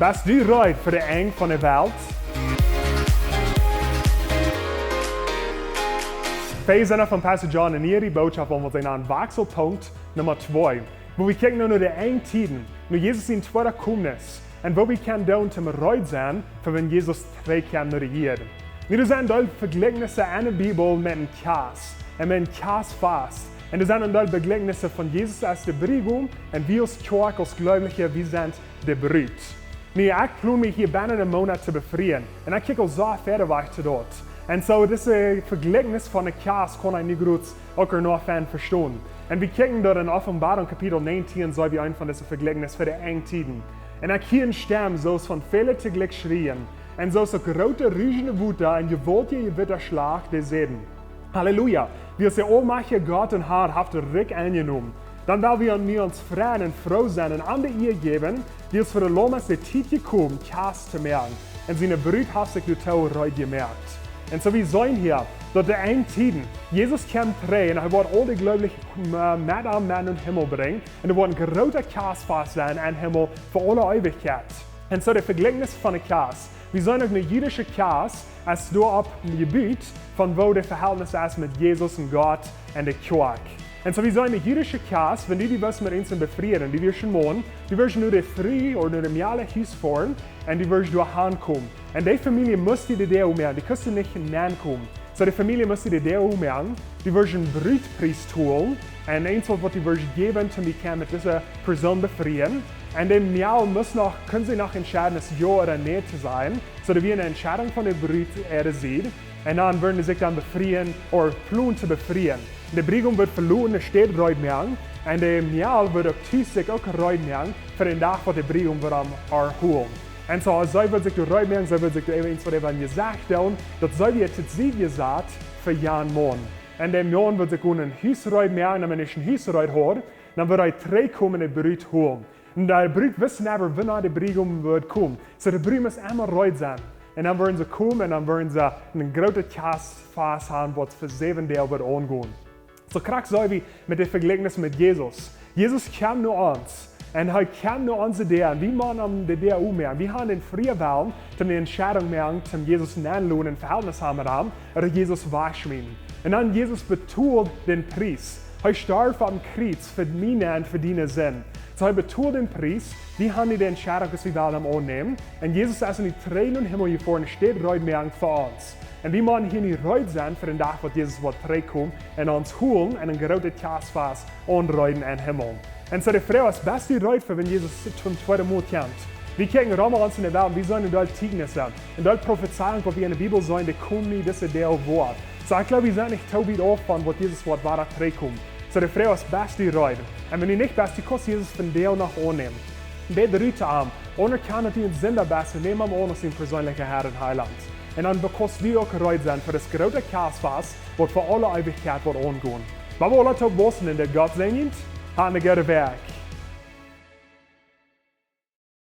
Bist du bereit für die Eng von der Welt? Wir sind von Pastor John und ihre Botschaft wollen wir sehen an Wechselpunkt Nummer 2, wo wir kicken nur die engen Tiden, nur Jesus in zweiter Kommnis und wo wir können tun, zum bereit sein, für wenn Jesus zurückkommt nach hier. Wir sehen dort Vergleichnisse in der Bibel mit einem Kass und mit einem Kassfast. Und das sind dort Vergleichnisse von Jesus als der Brüdung und wir als Kirche, als Gläubige, wir sind der Brüd. Nu, ik plan mich hier bijna een maand te bevrijen. En ik kijk al zo verder weg te dort. En zo, deze vergelijkenis van de kaas kon ik niet goed ook nog van verstaan. En we kijken door in Offenbarung Kapitel 19, zo wie een van deze vergelijkenis voor de Engtiden. En ik hier een stem, zoals van vele tegelijk schreien. En zoals een grote, rüzende woede en je wilt je witterslag der zeden. Halleluja! Wie als der Allmächtige Gott und Herr haft Rick angenommen. Dann werden wir uns freuen und froh sein und an der Ehe geben, die uns für die Lomas der Zeit gekommen, Kass zu merken. Und seine Brüder haben sich durch Tauerreut gemerkt. Und so wie sollen hier, dort der einen Tiden, Jesus kam drei und er wird all die Gläubigen mit am Mann in den Himmel bringen. Und er wird ein großer Kassfast sein im Himmel für alle Ewigkeit. Und so der Vergleichnis von der Kass. Wir sollen auch eine jüdische Kass, als du ab dem Gebiet, von wo der Verhältnis ist mit Jesus und Gott und der Kirche. Und so wie so eine jüdische Kass, wenn die was mit uns befrieren, die wirst morgen, die wirst nur der Früh oder der Miale Haus fahren und die wirst durch kommen. Und die Familie muss die der ummerken, die kannst du nicht hineinkommen. So die Familie muss die der ummerken, die wirst einen Brutpriest holen und eins wird die wirst geben, um die mit dieser Person befrieren. Und dem Mial können sie noch entscheiden, es ja oder nicht zu sein, so dass wir eine Entscheidung von der Brut sehen. Und dann werden sie sich dann befrieren oder planen zu befrieren. Der Brüdung wird verloren, der steht reut merken. Und der Mial wird auch sich auch reut merken, für den Tag, wo der Brüdung wird erholen. Und so, so wird sich reut merken, so wird sich eins, was er gesagt hat, das soll jetzt sie gesagt für Jan Mohn. Und der Mohn wird sich einen Hausreut merken, und wenn ich einen Hausreut hat, dann wird er zurückkommen und den Brüd holen. Und der Brüd wissen aber, wann der Brüdung wird kommen. So der Brüd muss immer reut sein. Und dann werden sie kommen und dann werden sie einen großen Kassfast haben, was für 7 Tage wird angehen. So kriegst du wie mit der Vergleichnis mit Jesus. Jesus kam nur uns. Und er kam nur uns der. Wie man am der ummerken. Wir haben den freien Willen, um die Entscheidung merken, um Jesus nachzulohnen, ein Verhältnis haben mit ihm, oder Jesus wegschmieden. Und dann Jesus betont den Preis. Er starb am Kreuz für meine und für deine Sinn. So er betont den Preis, wir haben die Entscheidung, dass wir da annehmen. Und Jesus ist in die Tränen und Himmel hier vorne, steht reut merken für uns. Und wir müssen hier nicht reut sein für den Tag, wo Jesus wird zurückkommen und uns holen und ein großes Kassfast anreuten in den Himmel. Und so die Frau ist beste reut für, wenn Jesus zum zweiten Mal kommt. Wir kriegen Römer uns in der Welt, wir sollen in dort Zeugnis haben. In dort Prophezeiung, wo wir in der Bibel sollen, die kommen nicht, das ist der Wort. So ich glaube, wir sind nicht so weit auf von, wo Jesus Wort weiter zurückkommt. So die Frau ist beste reut. Und wenn die nicht beste, kannst du Jesus von der noch annehmen. Bete Rüte an, ohne kann die in Sünder besser, nehmen wir an als den persönlichen Herr und Heiland. Und dann bekommst du auch reut sein für das große Kassfast, das für alle Ewigkeit wird angehen. Weil wir alle wissen, in der Gott segnet, hat eine gute Werk.